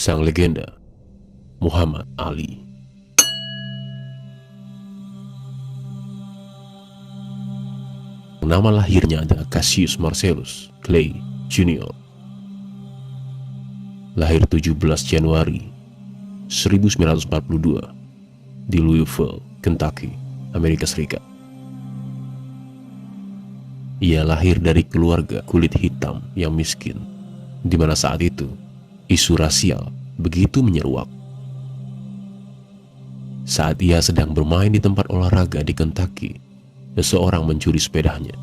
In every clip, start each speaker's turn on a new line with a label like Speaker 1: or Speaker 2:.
Speaker 1: sang legenda Muhammad Ali. Nama lahirnya adalah Cassius Marcellus Clay Jr. Lahir 17 Januari 1942 di Louisville, Kentucky, Amerika Serikat. Ia lahir dari keluarga kulit hitam yang miskin, di mana saat itu isu rasial begitu menyeruak. Saat ia sedang bermain di tempat olahraga di Kentucky, seseorang mencuri sepedanya.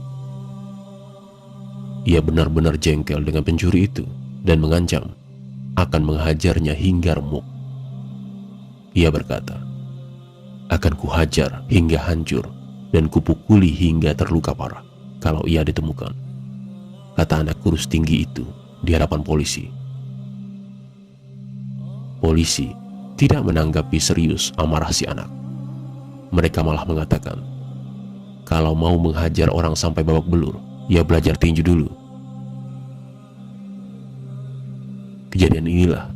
Speaker 1: Ia benar-benar jengkel dengan pencuri itu dan mengancam akan menghajarnya hingga remuk. Ia berkata, "Akan kuhajar hingga hancur dan kupukuli hingga terluka parah kalau ia ditemukan," kata anak kurus tinggi itu di hadapan polisi. Polisi tidak menanggapi serius amarah si anak. Mereka malah mengatakan, kalau mau menghajar orang sampai babak belur, ia belajar tinju dulu. Kejadian inilah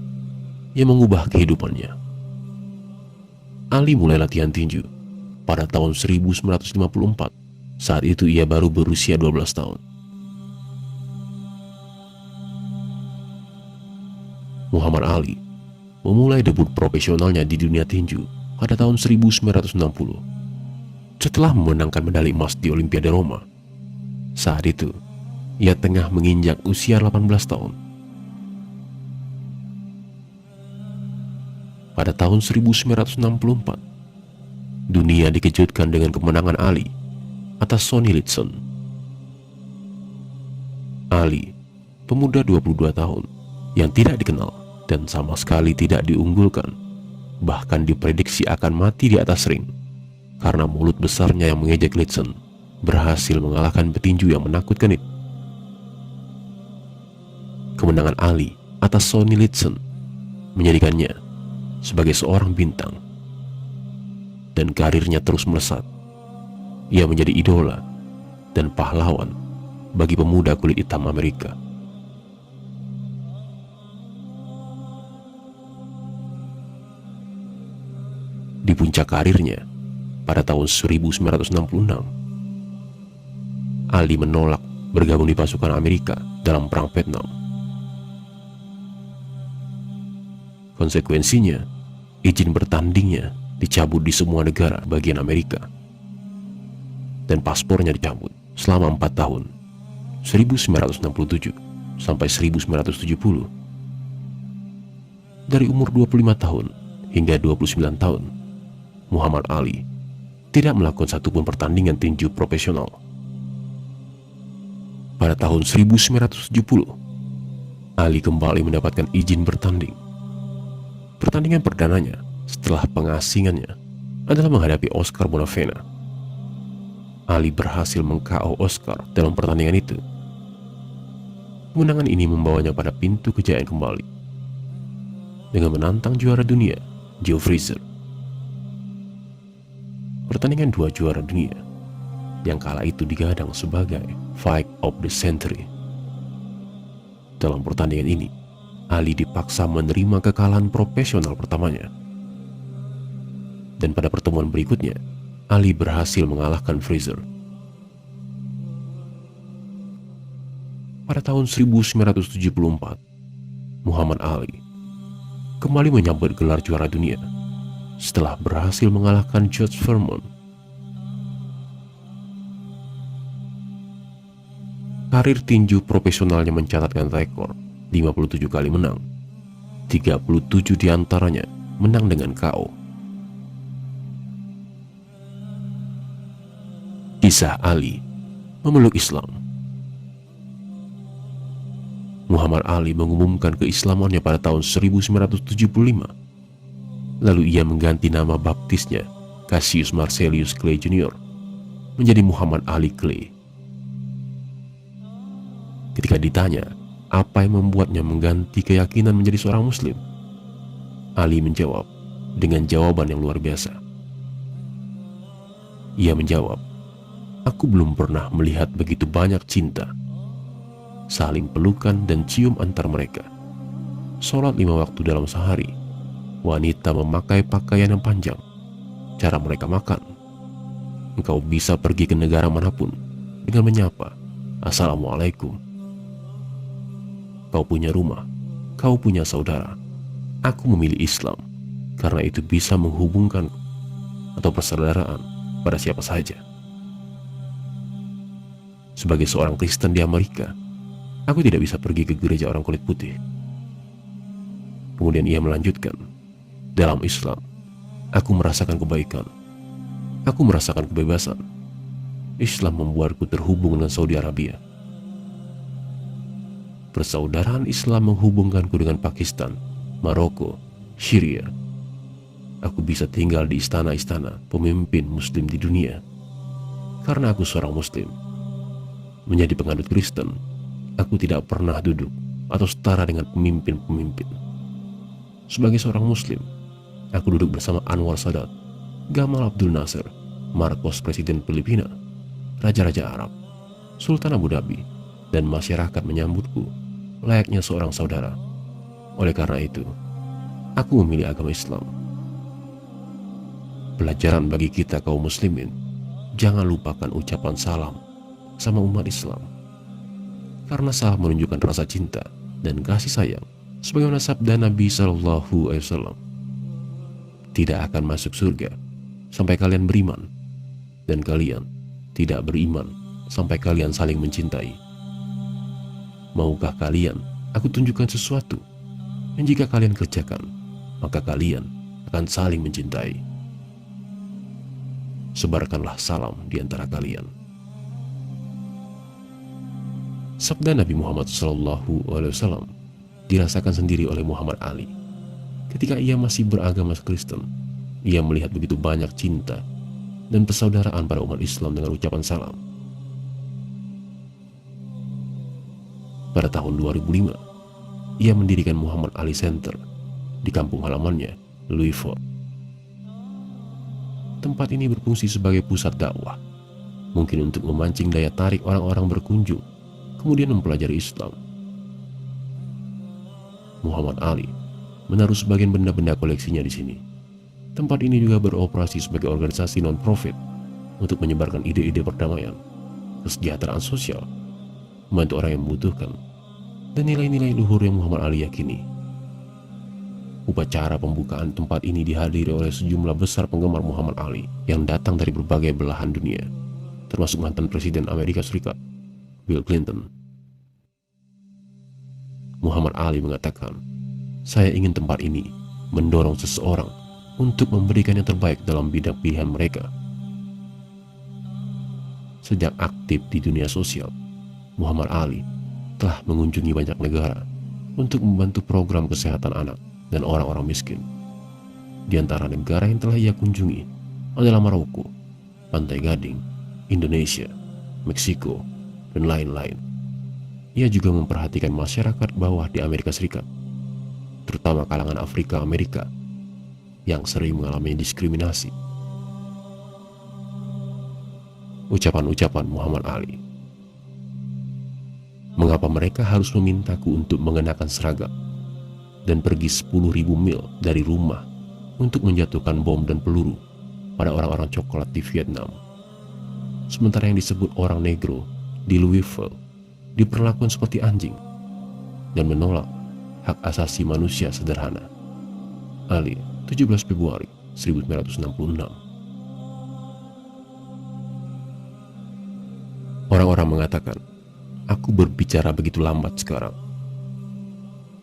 Speaker 1: yang mengubah kehidupannya. Ali mulai latihan tinju pada tahun 1954. Saat itu ia baru berusia 12 tahun. Muhammad Ali memulai debut profesionalnya di dunia tinju pada tahun 1960 setelah memenangkan medali emas di Olimpiade Roma. Saat itu ia tengah menginjak usia 18 tahun. Pada tahun 1964, dunia dikejutkan dengan kemenangan Ali atas Sonny Liston. Ali, pemuda 22 tahun yang tidak dikenal dan sama sekali tidak diunggulkan, bahkan diprediksi akan mati di atas ring karena mulut besarnya yang mengejek Liston, berhasil mengalahkan petinju yang menakutkan itu. Kemenangan Ali atas Sonny Liston menjadikannya sebagai seorang bintang, dan karirnya terus melesat. Ia menjadi idola dan pahlawan bagi pemuda kulit hitam Amerika. Di puncak karirnya pada tahun 1966, Ali menolak bergabung di pasukan Amerika dalam Perang Vietnam. Konsekuensinya, izin bertandingnya dicabut di semua negara bagian Amerika, dan paspornya dicabut selama 4 tahun, 1967 sampai 1970. Dari umur 25 tahun hingga 29 tahun, Muhammad Ali tidak melakukan satupun pertandingan tinju profesional. Pada tahun 1970, Ali kembali mendapatkan izin bertanding. Pertandingan perdananya setelah pengasingannya adalah menghadapi Oscar Bonavena. Ali berhasil meng-KO Oscar dalam pertandingan itu. Kemenangan ini membawanya pada pintu kejayaan kembali dengan menantang juara dunia Joe Frazier. Pertandingan dua juara dunia yang kala itu digadang sebagai Fight of the Century. Dalam pertandingan ini, Ali dipaksa menerima kekalahan profesional pertamanya. Dan pada pertemuan berikutnya, Ali berhasil mengalahkan Frazier. Pada tahun 1974, Muhammad Ali kembali menyambut gelar juara dunia setelah berhasil mengalahkan George Foreman. Karir tinju profesionalnya mencatatkan rekor 57 kali menang, 37 diantaranya menang dengan KO. Kisah Ali memeluk Islam. Muhammad Ali mengumumkan keislamannya pada tahun 1975. Lalu ia mengganti nama baptisnya Cassius Marcellus Clay Jr. menjadi Muhammad Ali Clay. Ketika ditanya apa yang membuatnya mengganti keyakinan menjadi seorang muslim, Ali menjawab dengan jawaban yang luar biasa. Ia menjawab, "Aku belum pernah melihat begitu banyak cinta, saling pelukan dan cium antar mereka, sholat 5 waktu dalam sehari, wanita memakai pakaian yang panjang, cara mereka makan. Engkau bisa pergi ke negara manapun dengan menyapa Assalamualaikum. Kau punya rumah, kau punya saudara. Aku memilih Islam karena itu bisa menghubungkan atau persaudaraan pada siapa saja. Sebagai seorang Kristen di Amerika, aku tidak bisa pergi ke gereja orang kulit putih. Kemudian ia melanjutkan, dalam Islam, aku merasakan kebaikan. Aku merasakan kebebasan. Islam membuatku terhubung dengan Saudi Arabia. Persaudaraan Islam menghubungkanku dengan Pakistan, Maroko, Syria. Aku bisa tinggal di istana-istana pemimpin muslim di dunia karena aku seorang muslim. Menjadi penganut Kristen, aku tidak pernah duduk atau setara dengan pemimpin-pemimpin. Sebagai seorang muslim, aku duduk bersama Anwar Sadat, Gamal Abdul Nasser, Marcos Presiden Filipina, Raja-Raja Arab, Sultan Abu Dhabi, dan masyarakat menyambutku layaknya seorang saudara. Oleh karena itu, aku memilih agama Islam. Pelajaran bagi kita kaum muslimin, jangan lupakan ucapan salam sama umat Islam. Karena salam menunjukkan rasa cinta dan kasih sayang, sebagaimana sabda Nabi SAW, tidak akan masuk surga sampai kalian beriman, dan kalian tidak beriman sampai kalian saling mencintai. Maukah kalian aku tunjukkan sesuatu yang jika kalian kerjakan, maka kalian akan saling mencintai? Sebarkanlah salam di antara kalian. Sabda Nabi Muhammad SAW dirasakan sendiri oleh Muhammad Ali. Ketika ia masih beragama Kristen, ia melihat begitu banyak cinta dan persaudaraan pada umat Islam dengan ucapan salam. Pada tahun 2005, ia mendirikan Muhammad Ali Center di kampung halamannya, Louisville. Tempat ini berfungsi sebagai pusat dakwah, mungkin untuk memancing daya tarik orang-orang berkunjung, kemudian mempelajari Islam. Muhammad Ali menaruh sebagian benda-benda koleksinya di sini. Tempat ini juga beroperasi sebagai organisasi non-profit untuk menyebarkan ide-ide perdamaian, kesejahteraan sosial, membantu orang yang membutuhkan, dan nilai-nilai luhur yang Muhammad Ali yakini. Upacara pembukaan tempat ini dihadiri oleh sejumlah besar penggemar Muhammad Ali yang datang dari berbagai belahan dunia, termasuk mantan Presiden Amerika Serikat, Bill Clinton. Muhammad Ali mengatakan, saya ingin tempat ini mendorong seseorang untuk memberikan yang terbaik dalam bidang pilihan mereka. Sejak aktif di dunia sosial, Muhammad Ali telah mengunjungi banyak negara untuk membantu program kesehatan anak dan orang-orang miskin. Di antara negara yang telah ia kunjungi adalah Maroko, Pantai Gading, Indonesia, Meksiko, dan lain-lain. Ia juga memperhatikan masyarakat bawah di Amerika Serikat, terutama kalangan Afrika Amerika yang sering mengalami diskriminasi. Ucapan-ucapan Muhammad Ali. Mengapa mereka harus memintaku untuk mengenakan seragam dan pergi 10.000 mil dari rumah untuk menjatuhkan bom dan peluru pada orang-orang coklat di Vietnam, sementara yang disebut orang negro di Louisville diperlakukan seperti anjing dan menolak hak asasi manusia sederhana. Ali, 17 Februari 1966. Orang-orang mengatakan, aku berbicara begitu lambat sekarang.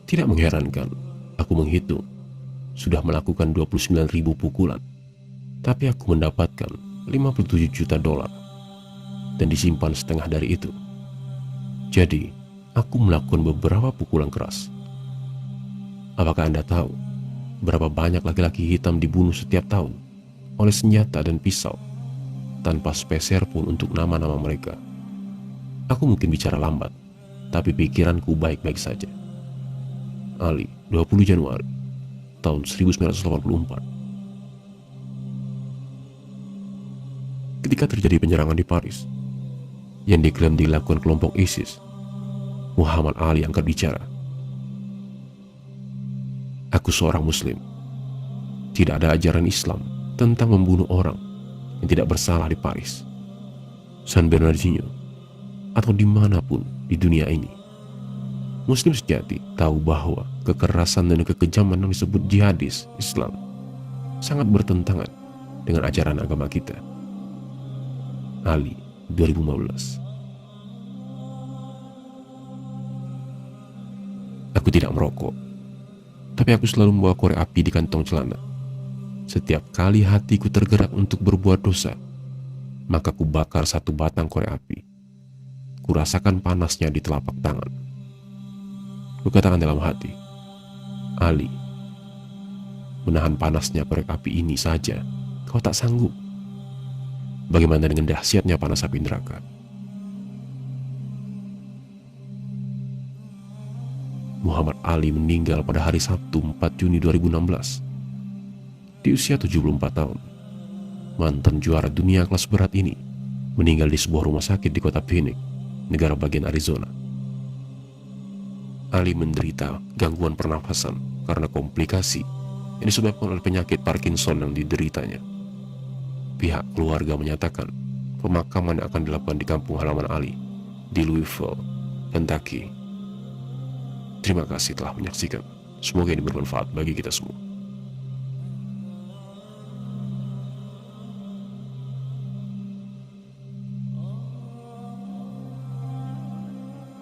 Speaker 1: Tidak mengherankan, aku menghitung, sudah melakukan 29.000 pukulan, tapi aku mendapatkan 57 juta dolar, dan disimpan setengah dari itu. Jadi, aku melakukan beberapa pukulan keras. Apakah Anda tahu berapa banyak laki-laki hitam dibunuh setiap tahun oleh senjata dan pisau, tanpa speser pun untuk nama-nama mereka? Aku mungkin bicara lambat, tapi pikiranku baik-baik saja. Ali, 20 Januari tahun 1984. Ketika terjadi penyerangan di Paris yang diklaim dilakukan kelompok ISIS, Muhammad Ali angkat bicara. Aku seorang muslim. Tidak ada ajaran Islam tentang membunuh orang yang tidak bersalah di Paris, San Bernardino, atau dimanapun di dunia ini. Muslim sejati tahu bahwa kekerasan dan kekejaman yang disebut jihadis Islam sangat bertentangan dengan ajaran agama kita. Ali, 2015. Aku tidak merokok, tapi aku selalu membawa korek api di kantong celana. Setiap kali hatiku tergerak untuk berbuat dosa, maka ku bakar satu batang korek api. Kurasakan panasnya di telapak tangan. Kukatakan dalam hati, Ali, menahan panasnya korek api ini saja kau tak sanggup. Bagaimana dengan dahsyatnya panas api neraka? Muhammad Ali meninggal pada hari Sabtu 4 Juni 2016 di usia 74 tahun. Mantan juara dunia kelas berat ini meninggal di sebuah rumah sakit di kota Phoenix, negara bagian Arizona. Ali menderita gangguan pernafasan karena komplikasi yang disebabkan oleh penyakit Parkinson yang dideritanya. Pihak keluarga menyatakan pemakaman akan dilakukan di kampung halaman Ali di Louisville, Kentucky. Terima kasih telah menyaksikan. Semoga ini bermanfaat bagi kita semua.